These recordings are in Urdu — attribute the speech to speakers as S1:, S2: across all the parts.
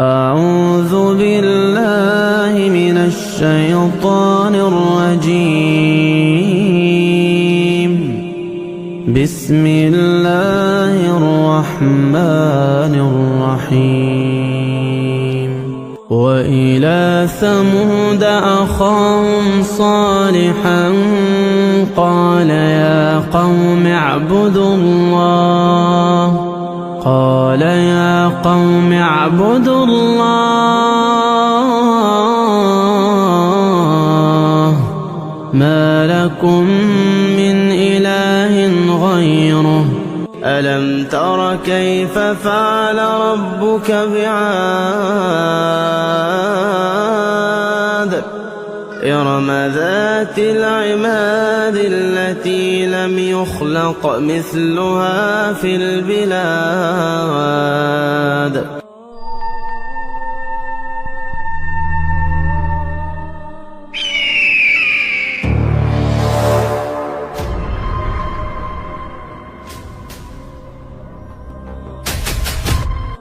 S1: أعوذ بالله من الشيطان الرجيم. بسم الله الرحمن الرحيم. وإلى ثمود أخاهم صالحا قال يا قوم اعبدوا الله ما لكم من إله غيره ألم تر كيف فعل ربك بعاد إرم ذات العماد التي لم يخلق مثلها في البلاد.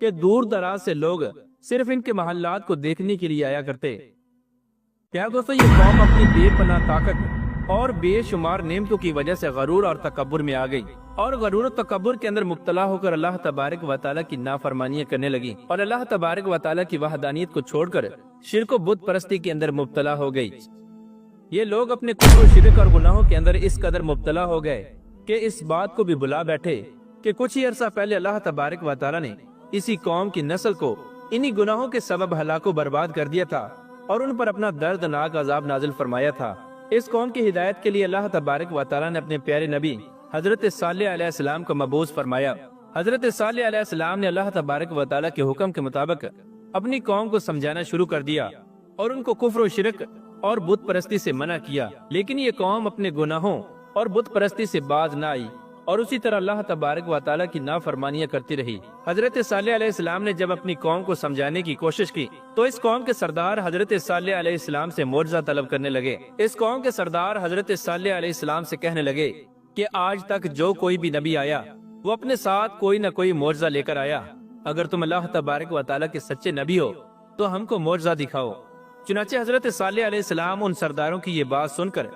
S2: کہ دور دراز سے لوگ صرف ان کے محلات کو دیکھنے کے لیے آیا کرتے۔ کیا دوستو یہ قوم اپنی بے پناہ طاقت اور بے شمار نعمتوں کی وجہ سے غرور اور تکبر میں آ گئی، اور غرور و تکبر کے اندر مبتلا ہو کر اللہ تبارک و تعالیٰ کی نافرمانیاں کرنے لگی، اور اللہ تبارک و تعالیٰ کی وحدانیت کو چھوڑ کر شرک و بت پرستی کے اندر مبتلا ہو گئی۔ یہ لوگ اپنے کفر و شرک اور گناہوں کے اندر اس قدر مبتلا ہو گئے کہ اس بات کو بھی بلا بیٹھے کہ کچھ ہی عرصہ پہلے اللہ تبارک و تعالیٰ نے اسی قوم کی نسل کو انہی گناہوں کے سبب ہلاک و برباد کر دیا تھا اور ان پر اپنا دردناک عذاب نازل فرمایا تھا۔ اس قوم کی ہدایت کے لیے اللہ تبارک و تعالیٰ نے اپنے پیارے نبی حضرت صالح علیہ السلام کو مبعوث فرمایا۔ حضرت صالح علیہ السلام نے اللہ تبارک و تعالیٰ کے حکم کے مطابق اپنی قوم کو سمجھانا شروع کر دیا اور ان کو کفر و شرک اور بت پرستی سے منع کیا، لیکن یہ قوم اپنے گناہوں اور بت پرستی سے باز نہ آئی اور اسی طرح اللہ تبارک و تعالیٰ کی نافرمانیاں کرتی رہی۔ حضرت صالح علیہ السلام نے جب اپنی قوم کو سمجھانے کی کوشش کی تو اس قوم کے سردار حضرت صالح علیہ السلام سے معجزہ طلب کرنے لگے۔ اس قوم کے سردار حضرت صالح علیہ السلام سے کہنے لگے کہ آج تک جو کوئی بھی نبی آیا وہ اپنے ساتھ کوئی نہ کوئی معجزہ لے کر آیا، اگر تم اللہ تبارک و تعالیٰ کے سچے نبی ہو تو ہم کو معجزہ دکھاؤ۔ چنانچہ حضرت صالح علیہ السلام ان سرداروں کی یہ بات سن کر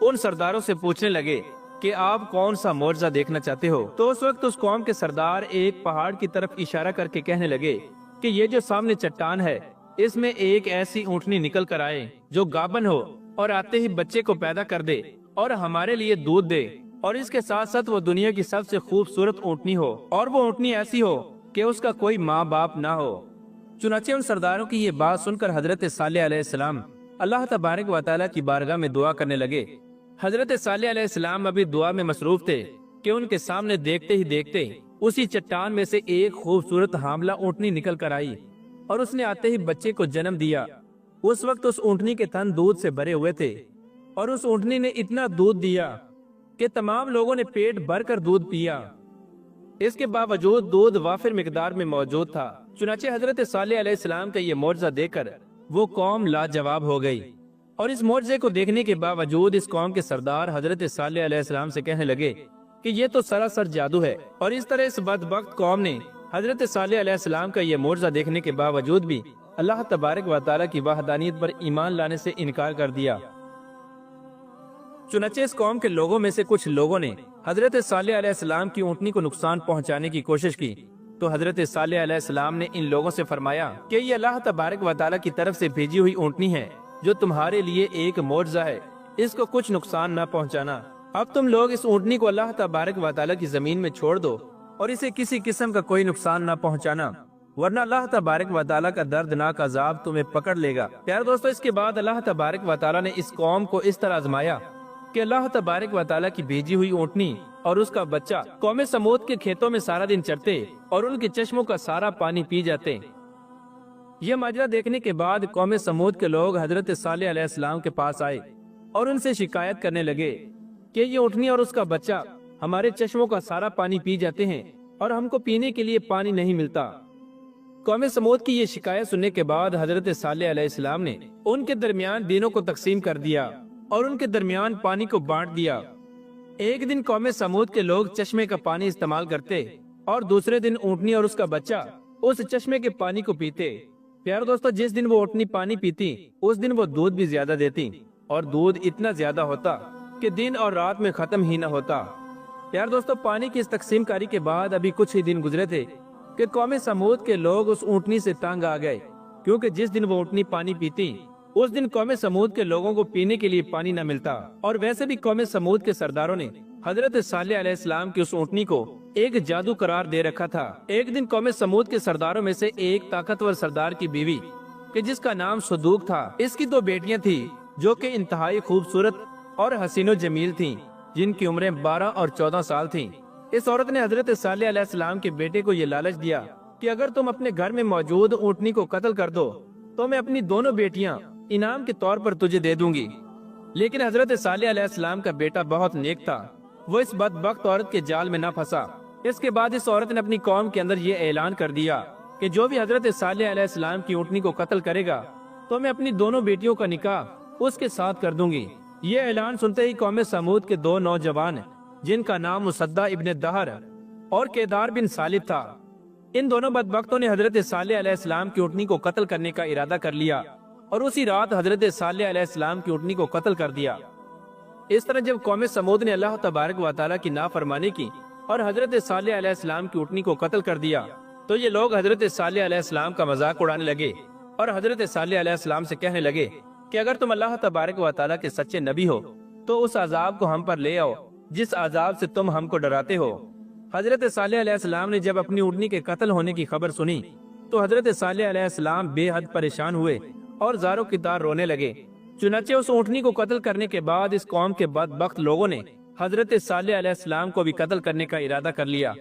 S2: ان سرداروں سے پوچھنے لگے کہ آپ کون سا معجزہ دیکھنا چاہتے ہو؟ تو اس وقت اس قوم کے سردار ایک پہاڑ کی طرف اشارہ کر کے کہنے لگے کہ یہ جو سامنے چٹان ہے اس میں ایک ایسی اونٹنی نکل کر آئے جو گابن ہو اور آتے ہی بچے کو پیدا کر دے اور ہمارے لیے دودھ دے، اور اس کے ساتھ ساتھ وہ دنیا کی سب سے خوبصورت اونٹنی ہو، اور وہ اونٹنی ایسی ہو کہ اس کا کوئی ماں باپ نہ ہو۔ چنانچہ ان سرداروں کی یہ بات سن کر حضرت صالح علیہ السلام اللہ تبارک و تعالیٰ کی بارگاہ میں دعا کرنے لگے۔ حضرت صالح علیہ السلام ابھی دعا میں مصروف تھے کہ ان کے سامنے دیکھتے ہی دیکھتے اسی چٹان میں سے ایک خوبصورت حاملہ اونٹنی نکل کر آئی اور اس نے آتے ہی بچے کو جنم دیا۔ اس وقت اس اونٹنی کے تھن دودھ سے بھرے ہوئے تھے اور اس اونٹنی نے اتنا دودھ دیا کہ تمام لوگوں نے پیٹ بھر کر دودھ پیا۔ اس کے باوجود دودھ وافر مقدار میں موجود تھا۔ چنانچہ حضرت صالح علیہ السلام کا یہ معجزہ دیکھ کر وہ قوم لاجواب ہو گئی، اور اس معجزے کو دیکھنے کے باوجود اس قوم کے سردار حضرت صالح علیہ السلام سے کہنے لگے کہ یہ تو سراسر جادو ہے، اور اس طرح اس بدبخت قوم نے حضرت صالح علیہ السلام کا یہ معجزہ دیکھنے کے باوجود بھی اللہ تبارک و تعالیٰ کی وحدانیت پر ایمان لانے سے انکار کر دیا۔ چنانچہ اس قوم کے لوگوں میں سے کچھ لوگوں نے حضرت صالح علیہ السلام کی اونٹنی کو نقصان پہنچانے کی کوشش کی، تو حضرت صالح علیہ السلام نے ان لوگوں سے فرمایا کہ یہ اللہ تبارک و تعالیٰ کی طرف سے بھیجی ہوئی اونٹنی ہے جو تمہارے لیے ایک معجزہ ہے، اس کو کچھ نقصان نہ پہنچانا۔ اب تم لوگ اس اونٹنی کو اللہ تبارک و تعالیٰ کی زمین میں چھوڑ دو اور اسے کسی قسم کا کوئی نقصان نہ پہنچانا، ورنہ اللہ تبارک و تعالیٰ کا دردناک عذاب تمہیں پکڑ لے گا۔ پیارے دوستو، اس کے بعد اللہ تبارک و تعالیٰ نے اس قوم کو اس طرح آزمایا کہ اللہ تبارک و تعالیٰ کی بھیجی ہوئی اونٹنی اور اس کا بچہ قوم سمود کے کھیتوں میں سارا دن چرتے اور ان کے چشموں کا سارا پانی پی جاتے۔ یہ ماجرا دیکھنے کے بعد قوم سمود کے لوگ حضرت صالح علیہ السلام کے پاس آئے اور ان سے شکایت کرنے لگے کہ یہ اونٹنی اور اس کا بچہ ہمارے چشموں کا سارا پانی پی جاتے ہیں اور ہم کو پینے کے لیے پانی نہیں ملتا۔ قوم سمود کی یہ شکایت سننے کے بعد حضرت صالح علیہ السلام نے ان کے درمیان دینوں کو تقسیم کر دیا اور ان کے درمیان پانی کو بانٹ دیا۔ ایک دن قوم سمود کے لوگ چشمے کا پانی استعمال کرتے اور دوسرے دن اونٹنی اور اس کا بچہ اس چشمے کے پانی کو پیتے۔ پیارے دوستو، جس دن وہ اونٹنی پانی پیتی اس دن وہ دودھ بھی زیادہ دیتی، اور دودھ اتنا زیادہ ہوتا کہ دن اور رات میں ختم ہی نہ ہوتا۔ پیارے دوستو، پانی کی اس تقسیم کاری کے بعد ابھی کچھ ہی دن گزرے تھے کہ قوم سمود کے لوگ اس اونٹنی سے تنگ آ گئے، کیونکہ جس دن وہ اونٹنی پانی پیتی اس دن قوم سمود کے لوگوں کو پینے کے لیے پانی نہ ملتا۔ اور ویسے بھی قوم سمود کے سرداروں نے حضرت صالح علیہ السلام کی اس اونٹنی کو ایک جادو قرار دے رکھا تھا۔ ایک دن قوم سمود کے سرداروں میں سے ایک طاقتور سردار کی بیوی کہ جس کا نام صدوق تھا، اس کی 2 بیٹیاں تھیں جو کہ انتہائی خوبصورت اور حسین و جمیل تھیں، جن کی عمریں 12 اور 14 سال تھیں۔ اس عورت نے حضرت صالح علیہ السلام کے بیٹے کو یہ لالچ دیا کہ اگر تم اپنے گھر میں موجود اونٹنی کو قتل کر دو تو میں اپنی دونوں بیٹیاں انعام کے طور پر تجھے دے دوں گی۔ لیکن حضرت صالح علیہ السلام کا بیٹا بہت نیک تھا، وہ اس بدبخت عورت کے جال میں نہ پھنسا۔ اس کے بعد اس عورت نے اپنی قوم کے اندر یہ اعلان کر دیا کہ جو بھی حضرت صالح علیہ السلام کی اونٹنی کو قتل کرے گا تو میں اپنی دونوں بیٹیوں کا نکاح اس کے ساتھ کر دوں گی۔ یہ اعلان سنتے ہی قوم سمود کے 2 نوجوان جن کا نام مصدع ابن دہر اور کیدار بن سالب تھا، ان دونوں بدبختوں نے حضرت صالح علیہ السلام کی اونٹنی کو قتل کرنے کا ارادہ کر لیا اور اسی رات حضرت صالح علیہ السلام کی اونٹنی کو قتل کر دیا۔ اس طرح جب قوم سمود نے اللہ تبارک و تعالیٰ کی نافرمانی کی اور حضرت صالح علیہ السلام کی اونٹنی کو قتل کر دیا تو یہ لوگ حضرت صالح علیہ السلام کا مذاق اڑانے لگے اور حضرت صالح علیہ السلام سے کہنے لگے کہ اگر تم اللہ تبارک و تعالیٰ کے سچے نبی ہو تو اس عذاب کو ہم پر لے آؤ جس عذاب سے تم ہم کو ڈراتے ہو۔ حضرت صالح علیہ السلام نے جب اپنی اونٹنی کے قتل ہونے کی خبر سنی تو حضرت صالح علیہ السلام بے حد پریشان ہوئے اور زاروں کی طرح رونے لگے۔ چنانچہ اس اونٹنی کو قتل کرنے کے بعد اس قوم کے بدبخت لوگوں نے حضرت صالح علیہ السلام کو بھی قتل کرنے کا ارادہ کر لیا،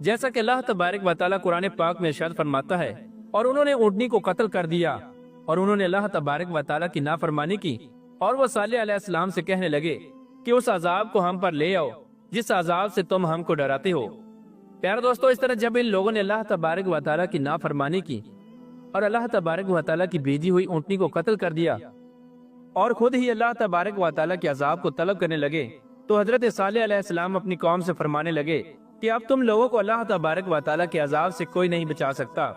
S2: جیسا کہ اللہ تبارک و تعالیٰ قرآن پاک میں ارشاد فرماتا ہے، اور انہوں نے اونٹنی کو قتل کر دیا اور انہوں نے اللہ تبارک و تعالیٰ کی نافرمانی کی اور وہ صالح علیہ السلام سے کہنے لگے کہ اس عذاب کو ہم پر لے آؤ جس عذاب سے تم ہم کو ڈراتے ہو۔ پیارے دوستو، اس طرح جب ان لوگوں نے اللہ تبارک و تعالیٰ کی نافرمانی کی اور اللہ تبارک و تعالیٰ کی بھیجی ہوئی اونٹنی کو قتل کر دیا اور خود ہی اللہ تبارک و تعالیٰ کے عذاب کو طلب کرنے لگے تو حضرت صالح علیہ السلام اپنی قوم سے فرمانے لگے کہ اب تم لوگوں کو اللہ تبارک و تعالیٰ کے عذاب سے کوئی نہیں بچا سکتا۔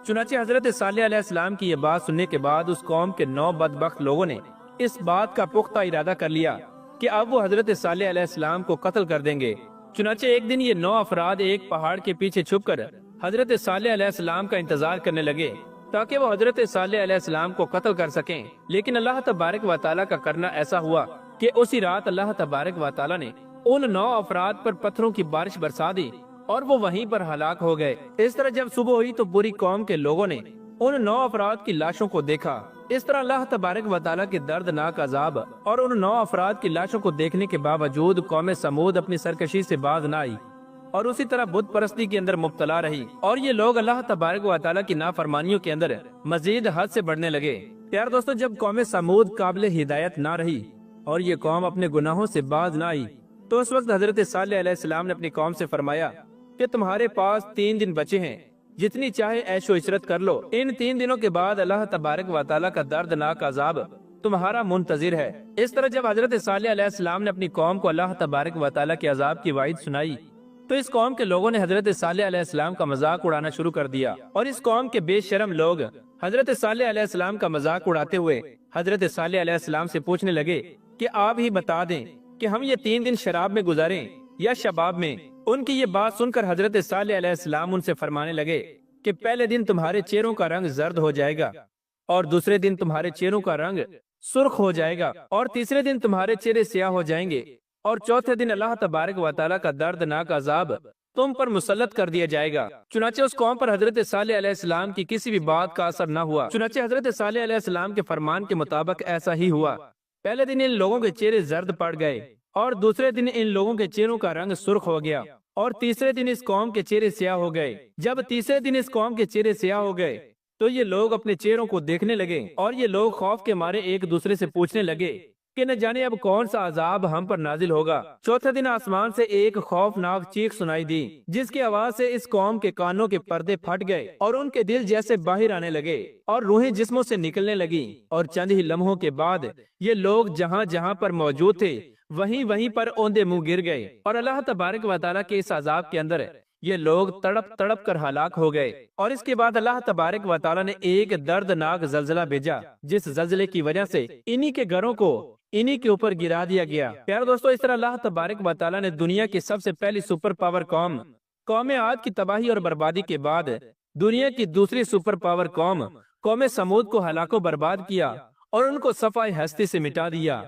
S2: چنانچہ حضرت صالح علیہ السلام کی یہ بات سننے کے بعد اس قوم کے 9 بدبخت لوگوں نے اس بات کا پختہ ارادہ کر لیا کہ اب وہ حضرت صالح علیہ السلام کو قتل کر دیں گے۔ چنانچہ ایک دن یہ 9 افراد ایک پہاڑ کے پیچھے چھپ کر حضرت صالح علیہ السلام کا انتظار کرنے لگے تاکہ وہ حضرت صالح علیہ السلام کو قتل کر سکیں، لیکن اللہ تبارک و تعالیٰ کا کرنا ایسا ہوا کہ اسی رات اللہ تبارک و تعالیٰ نے ان 9 افراد پر پتھروں کی بارش برسا دی اور وہ وہیں پر ہلاک ہو گئے۔ اس طرح جب صبح ہوئی تو پوری قوم کے لوگوں نے ان 9 افراد کی لاشوں کو دیکھا۔ اس طرح اللہ تبارک و تعالیٰ کے دردناک عذاب اور ان 9 افراد کی لاشوں کو دیکھنے کے باوجود قوم سمود اپنی سرکشی سے باز نہ آئی اور اسی طرح بت پرستی کے اندر مبتلا رہی اور یہ لوگ اللہ تبارک و تعالیٰ کی نافرمانیوں کے اندر مزید حد سے بڑھنے لگے۔ پیار دوستو، جب قوم سمود قابل ہدایت نہ رہی اور یہ قوم اپنے گناہوں سے باز نہ آئی تو اس وقت حضرت صالح علیہ السلام نے اپنی قوم سے فرمایا کہ تمہارے پاس 3 دن بچے ہیں، جتنی چاہے عیش و عشرت کر لو، ان 3 دنوں کے بعد اللہ تبارک و تعالیٰ کا دردناک عذاب تمہارا منتظر ہے۔ اس طرح جب حضرت صالح علیہ السلام نے اپنی قوم کو اللہ تبارک و تعالیٰ کے عذاب کی وعید سنائی تو اس قوم کے لوگوں نے حضرت صالح علیہ السلام کا مذاق اڑانا شروع کر دیا اور اس قوم کے بے شرم لوگ حضرت صالح علیہ السلام کا مذاق اڑاتے ہوئے حضرت صالح علیہ السلام سے پوچھنے لگے کہ آپ ہی بتا دیں کہ ہم یہ 3 دن شراب میں گزاریں یا شباب میں۔ ان کی یہ بات سن کر حضرت صالح علیہ السلام ان سے فرمانے لگے کہ پہلے دن تمہارے چہروں کا رنگ زرد ہو جائے گا اور دوسرے دن تمہارے چہروں کا رنگ سرخ ہو جائے گا اور تیسرے دن تمہارے چہرے سیاہ ہو جائیں گے اور چوتھے دن اللہ تبارک و تعالیٰ کا دردناک عذاب تم پر مسلط کر دیا جائے گا۔ چنانچہ اس قوم پر حضرت صالح علیہ السلام کی کسی بھی بات کا اثر نہ ہوا۔ چنانچہ حضرت صالح علیہ السلام کے فرمان کے مطابق ایسا ہی ہوا۔ پہلے دن ان لوگوں کے چہرے زرد پڑ گئے اور دوسرے دن ان لوگوں کے چہروں کا رنگ سرخ ہو گیا اور تیسرے دن اس قوم کے چہرے سیاہ ہو گئے۔ جب تیسرے دن اس قوم کے چہرے سیاہ ہو گئے تو یہ لوگ اپنے چہروں کو دیکھنے لگے اور یہ لوگ خوف کے مارے ایک دوسرے سے پوچھنے لگے کہ نہ جانے اب کون سا عذاب ہم پر نازل ہوگا۔ چوتھے دن آسمان سے ایک خوفناک چیخ سنائی دی جس کی آواز سے اس قوم کے کانوں کے پردے پھٹ گئے اور ان کے دل جیسے باہر آنے لگے اور روحیں جسموں سے نکلنے لگی اور چند ہی لمحوں کے بعد یہ لوگ جہاں جہاں پر موجود تھے وہیں پر اوندے منہ گر گئے اور اللہ تبارک و تعالیٰ کے اس عذاب کے اندر یہ لوگ تڑپ تڑپ کر ہلاک ہو گئے۔ اور اس کے بعد اللہ تبارک و تعالیٰ نے ایک دردناک زلزلہ بھیجا جس زلزلے کی وجہ سے انہی کے گھروں کو انہی کے اوپر گرا دیا گیا۔ پیارے دوستو، اس طرح اللہ تبارک و تعالیٰ نے دنیا کی سب سے پہلی سپر پاور قوم عاد کی تباہی اور بربادی کے بعد دنیا کی دوسری سپر پاور قوم سمود کو ہلاک و برباد کیا اور ان کو صفحہ ہستی سے مٹا دیا۔